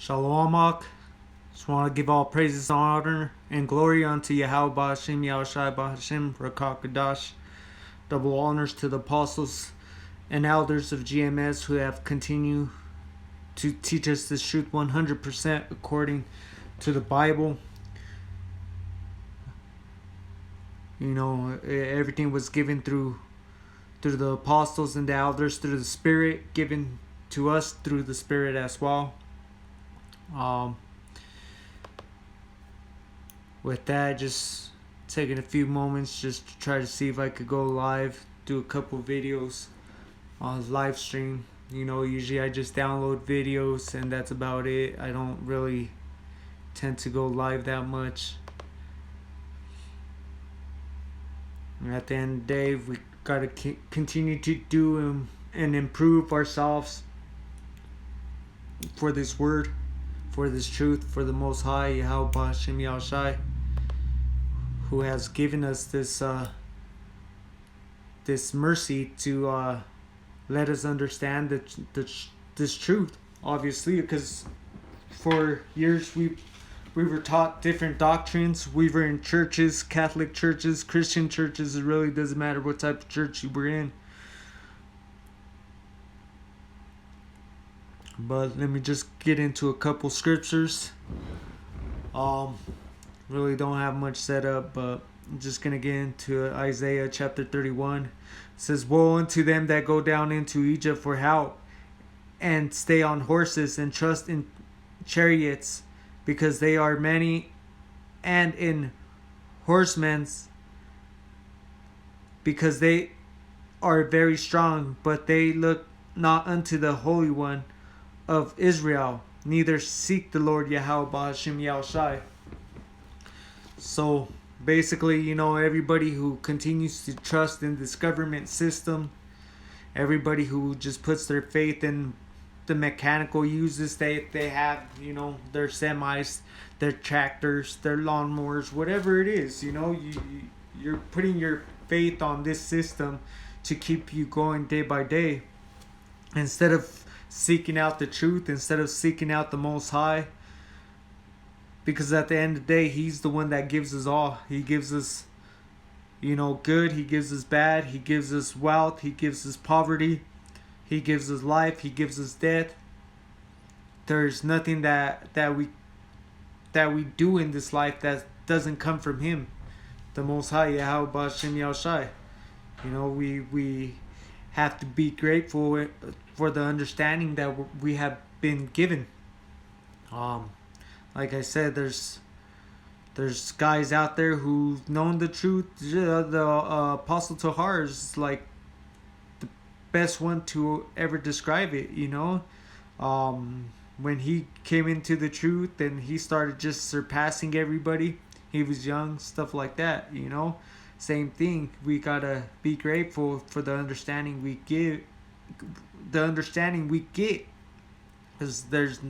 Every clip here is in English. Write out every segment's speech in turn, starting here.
Shalom, Ak. Just want to give all praises, honor, and glory unto Yahweh Ba'Hashem, Yahushai Ba'Hashem, Rakakadash. Double honors to the apostles and elders of GMS who have continued to teach us this truth 100% according to the Bible. You know, everything was given through the apostles and the elders, through the Spirit, given to us through the Spirit as well. With that, just taking a few moments just to try to see if I could go live, do a couple videos on live stream. You know, usually I just download videos and that's about it. I don't really tend to go live that much. And at the end of the day, we gotta continue to do and improve ourselves for this word, for this truth, for the Most High, Yahweh Ba'Hashem Yahushai, who has given us this mercy to let us understand this truth. Obviously, because for years we were taught different doctrines. We were in churches, Catholic churches, Christian churches. It really doesn't matter what type of church you were in. But let me just get into a couple scriptures. Really don't have much set up, but I'm just going to get into Isaiah chapter 31. It says, "Woe unto them that go down into Egypt for help, and stay on horses, and trust in chariots, because they are many, and in horsemen's, because they are very strong, but they look not unto the Holy One of Israel, neither seek the Lord Yahweh Ba'Hashem Yahushai." So basically, you know, everybody who continues to trust in this government system, everybody who just puts their faith in the mechanical uses they have, you know, their semis, their tractors, their lawnmowers, whatever it is, you know, you're putting your faith on this system to keep you going day by day, instead of seeking out the truth, instead of seeking out the Most High. Because at the end of the day, He's the one that gives us all. He gives us, you know, good. He gives us bad. He gives us wealth. He gives us poverty. He gives us life. He gives us death. There's nothing that we do in this life that doesn't come from Him, the Most High, Yahweh Ba'Hashem Yahushai. You know, we have to be grateful for the understanding that we have been given. Like I said, there's guys out there who've known the truth. The Apostle Tahar is like the best one to ever describe it, you know. When he came into the truth and he started just surpassing everybody, he was young, stuff like that, you know. Same thing, we gotta be grateful for the understanding we get, because there's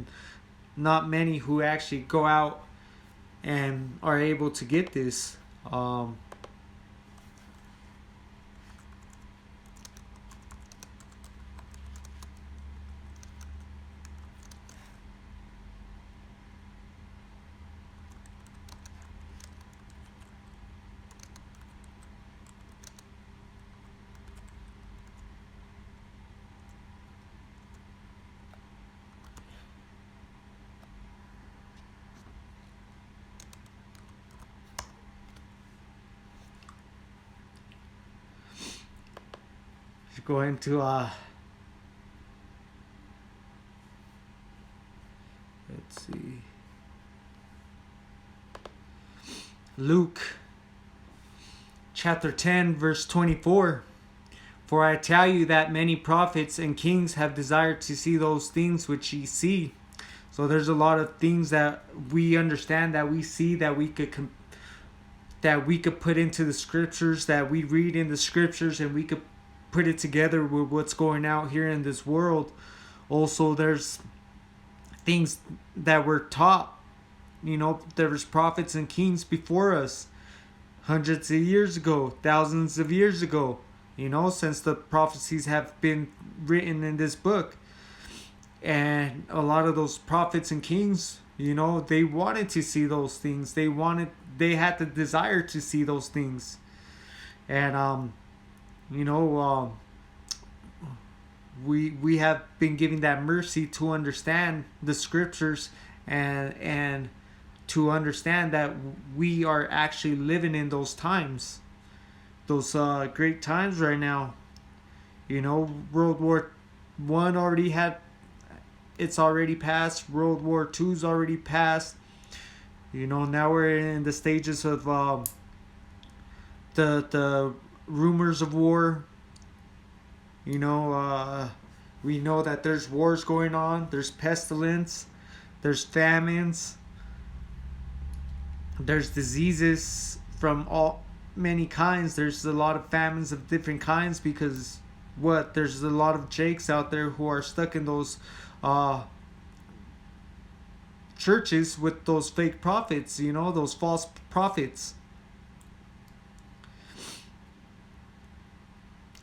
not many who actually go out and are able to get this. Go into let's see, Luke chapter 10 verse 24. "For I tell you that many prophets and kings have desired to see those things which ye see." So there's a lot of things that we understand, that we see, that we could put into the scriptures, that we read in the scriptures, and we could put it together with what's going out here in this world. Also, there's things that were taught. You know, there was prophets and kings before us, hundreds of years ago, thousands of years ago, you know, since the prophecies have been written in this book. And a lot of those prophets and kings, they wanted to see those things. They had the desire to see those things. And you know we have been given that mercy to understand the scriptures, and to understand that we are actually living in those times, those great times right now. World War One already had, it's already passed. World War Two's already passed. Now we're in the stages of the rumors of war. We know that there's wars going on. There's pestilence. There's famines. There's diseases from all many kinds. There's a lot of famines of different kinds because there's a lot of jakes out there who are stuck in those churches with those fake prophets, those false prophets.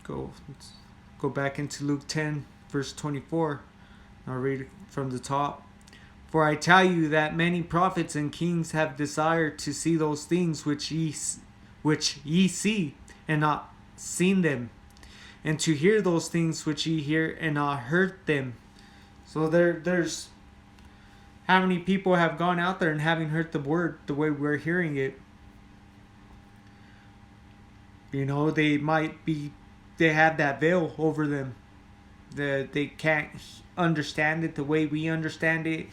Go back into Luke 10 verse 24. I'll read it from the top. For I tell you that many prophets and kings have desired to see those things which ye see, and not seen them, and to hear those things which ye hear, and not heard them. So there's how many people have gone out there and haven't heard the word the way we're hearing it. They have that veil over them. They can't understand it the way we understand it.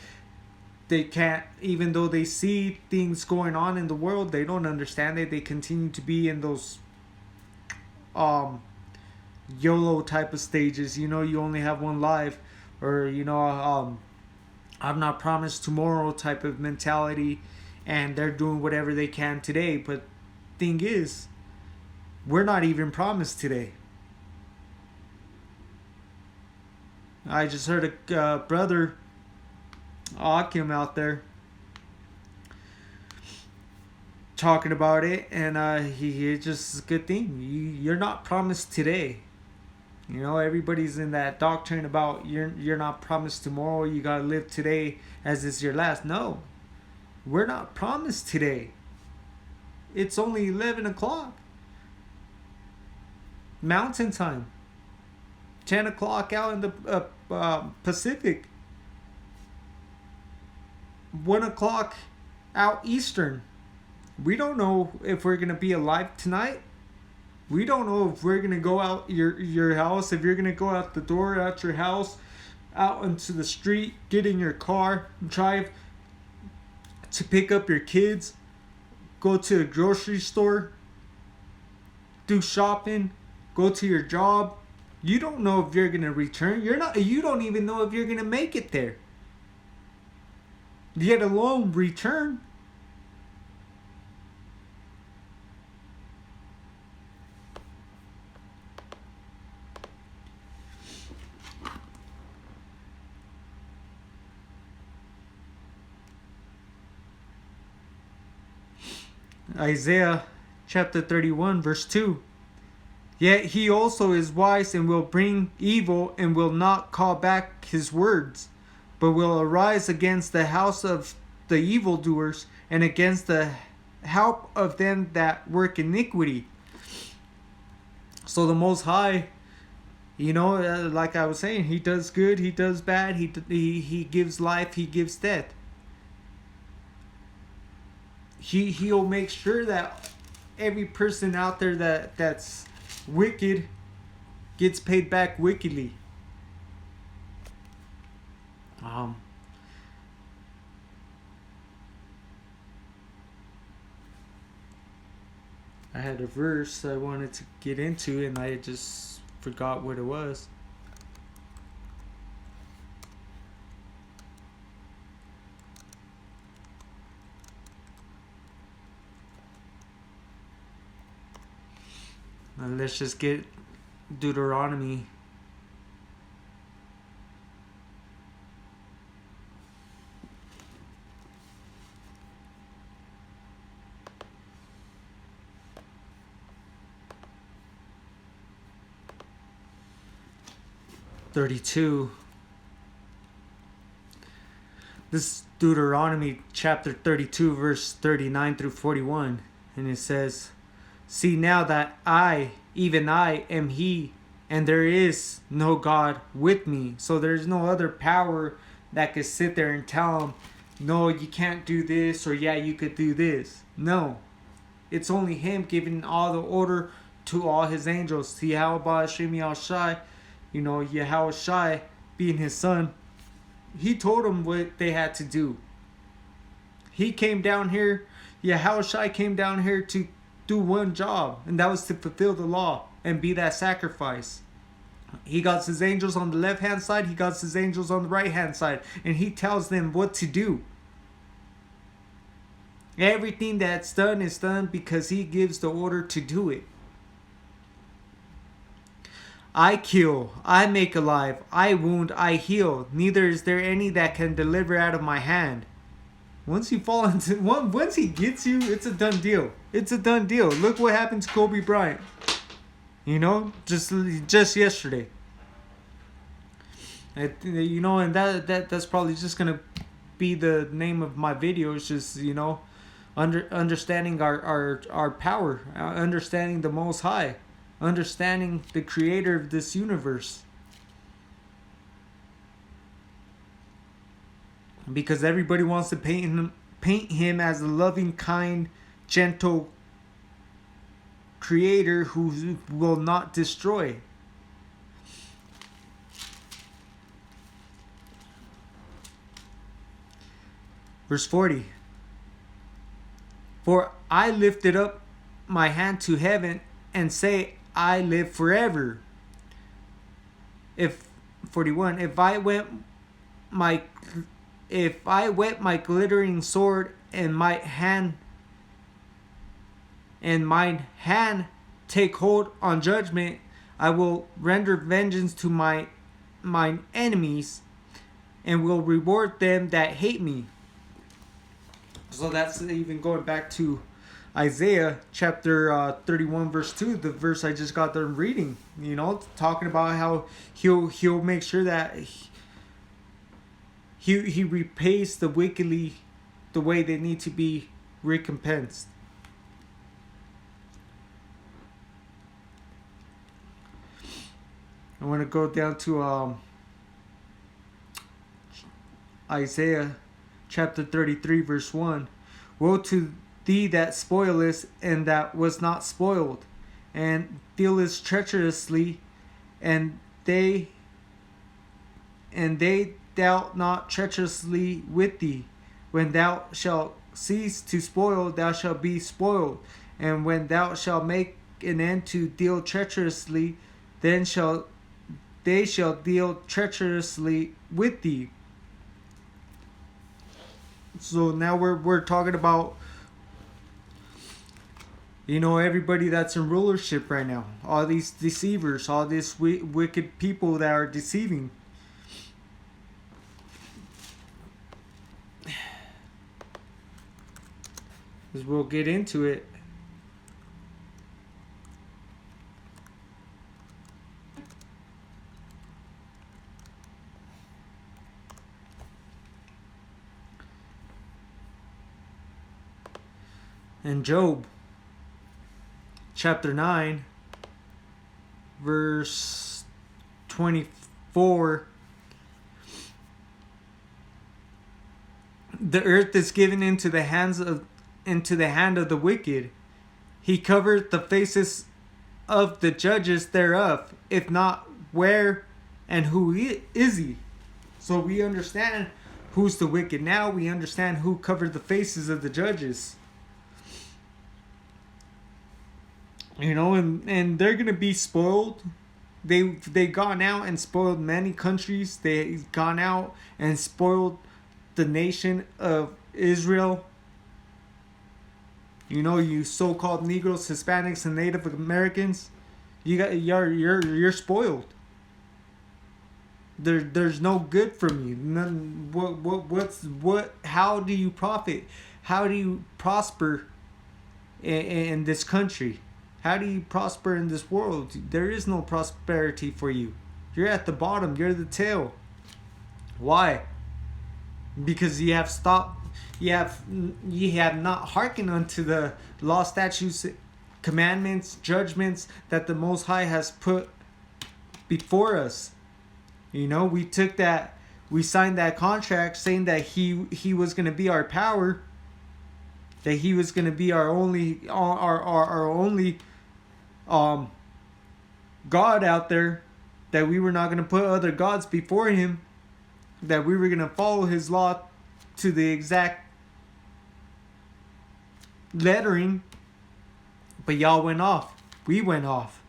They can't, even though they see things going on in the world, they don't understand it. They continue to be in those YOLO type of stages. You only have one life, or I'm not promised tomorrow type of mentality, and they're doing whatever they can today. But thing is, we're not even promised today. I just heard a brother Akim out there talking about it, and it's just a good thing. You're not promised today. Everybody's in that doctrine about you're not promised tomorrow. You gotta live today as it's your last. No, we're not promised today. It's only 11 o'clock Mountain Time, 10 o'clock out in the Pacific, 1 o'clock out Eastern. We don't know if we're going to be alive tonight. We don't know if we're going to go out your house, if you're going to go out the door, out your house, out into the street, get in your car, drive to pick up your kids, go to a grocery store, do shopping, go to your job. You don't know if you're going to return. You don't even know if you're going to make it there, yet alone return. Isaiah chapter 31 verse 2. Yet he also is wise and will bring evil, and will not call back his words, but will arise against the house of the evildoers, and against the help of them that work iniquity. So the Most High, like I was saying, he does good, he does bad, he gives life, he gives death. He'll make sure that every person out there that's wicked gets paid back wickedly. I had a verse I wanted to get into, and I just forgot what it was. Let's just get Deuteronomy. (32) This is Deuteronomy chapter 32, verse 39 through 41. And it says, "See now that I, even I, am He, and there is no God with me." So there's no other power that could sit there and tell him, no, you can't do this, or yeah, you could do this. No. It's only Him giving all the order to all His angels. Yahweh Hashem Yahushai, Yahweh Shai being His son, He told them what they had to do. He came down here, Yahweh Shai came down here to do one job, and that was to fulfill the law and be that sacrifice. He got His angels on the left hand side, He got His angels on the right hand side, and He tells them what to do. Everything that's done is done because He gives the order to do it. I kill, I make alive, I wound, I heal. Neither is there any that can deliver out of my hand. Once you fall into once He gets you, it's a done deal. It's a done deal. Look what happened to Kobe Bryant. Just yesterday. And that's probably just gonna be the name of my video. It's just understanding our power, understanding the Most High, understanding the Creator of this universe. Because everybody wants to paint him as a loving, kind, gentle Creator who will not destroy. Verse 40. For I lifted up my hand to heaven and say, I live forever. 41. If I wet my glittering sword and my hand take hold on judgment, I will render vengeance to mine enemies and will reward them that hate me. So that's even going back to Isaiah chapter 31 verse 2, the verse I just got done reading. Talking about how he'll make sure that he repays the wickedly the way they need to be recompensed. I want to go down to Isaiah chapter 33 verse 1. Woe to thee that spoilest and that was not spoiled, and dealest treacherously, and they dealt not treacherously with thee. When thou shalt cease to spoil, thou shalt be spoiled, and when thou shalt make an end to deal treacherously, then they shall deal treacherously with thee. So now we're talking about everybody that's in rulership right now, all these deceivers, all these wicked people that are deceiving. As we'll get into it. In Job chapter 9 verse 24, the earth is given into the hand of the wicked. He covered the faces of the judges thereof. If not, where and who is he? So we understand who's the wicked now. We understand who covered the faces of the judges. And they're gonna be spoiled. They gone out and spoiled many countries. They gone out and spoiled the nation of Israel. You so-called Negroes, Hispanics, and Native Americans, you're spoiled. There's no good from you. None. How do you profit? How do you prosper in this country? How do you prosper in this world? There is no prosperity for you. You're at the bottom. You're the tail. Why? because ye have not hearkened unto the law, statutes, commandments, judgments that the Most High has put before us. You know, we signed that contract saying that he was going to be our power, that he was going to be our only God out there, that we were not going to put other gods before him, that we were going to follow his law to the exact lettering. But y'all went off. We went off.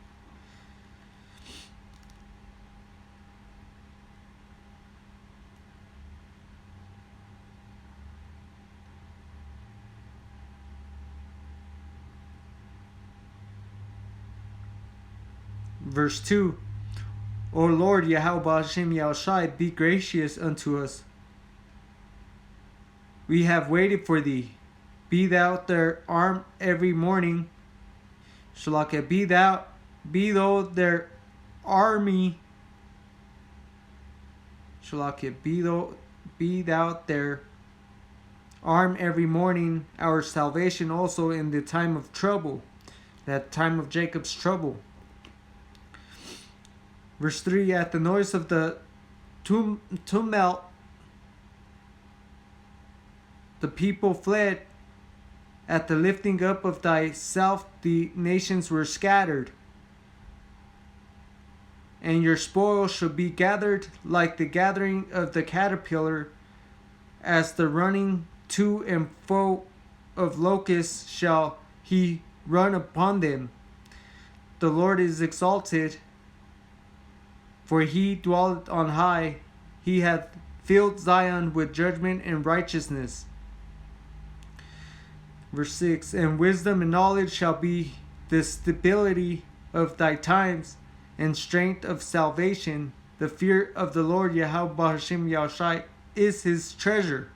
Verse 2. O Lord Yahweh Hashem Yahushai, be gracious unto us. We have waited for thee. Be thou their arm every morning. Shalakia, be thou their army. Shalakia, be thou their arm every morning, our salvation also in the time of trouble, that time of Jacob's trouble. Verse 3, at the noise of the tumult, the people fled. At the lifting up of thyself, the nations were scattered. And your spoil shall be gathered like the gathering of the caterpillar, as the running to and fro of locusts shall he run upon them. The Lord is exalted, for he dwelleth on high. He hath filled Zion with judgment and righteousness. Verse 6, and wisdom and knowledge shall be the stability of thy times, and strength of salvation. The fear of the Lord Yahweh Hashem Yahushai is his treasure.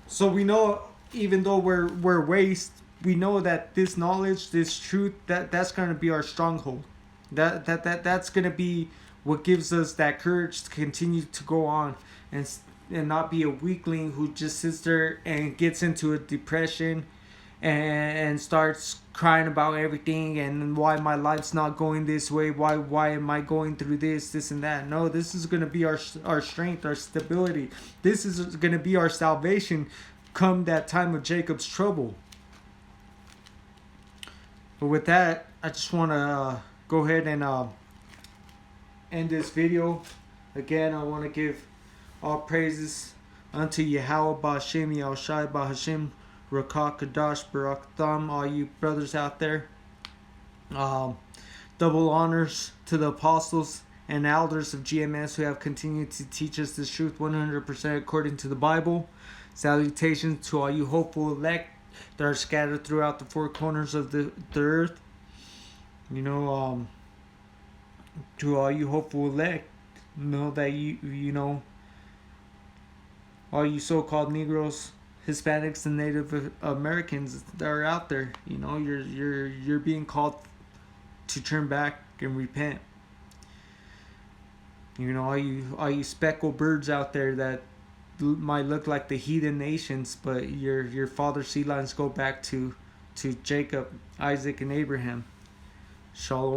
So we know, even though we're waste, we know that this knowledge, this truth, that's going to be our stronghold. That's going to be what gives us that courage to continue to go on and not be a weakling who just sits there and gets into a depression and starts crying about everything and why my life's not going this way, why am I going through this and that. No, this is going to be our strength, our stability. This is going to be our salvation come that time of Jacob's trouble. But with that, I just want to go ahead and end this video. Again, I want to give all praises unto Yahweh Ba'Hashem Yahushai Ba'Hashem Rakah Kadash Barak Thumb, all you brothers out there. Double honors to the apostles and elders of GMS who have continued to teach us this truth 100% according to the Bible. Salutations to all you hopeful elect that are scattered throughout the four corners of the earth. You know, to all you hopeful elect, know that you know, all you so-called Negroes, Hispanics, and Native Americans that are out there, you know, you're being called to turn back and repent. You know, all you speckled birds out there that might look like the heathen nations, but your father's seed lines go back to Jacob, Isaac, and Abraham. Shalom.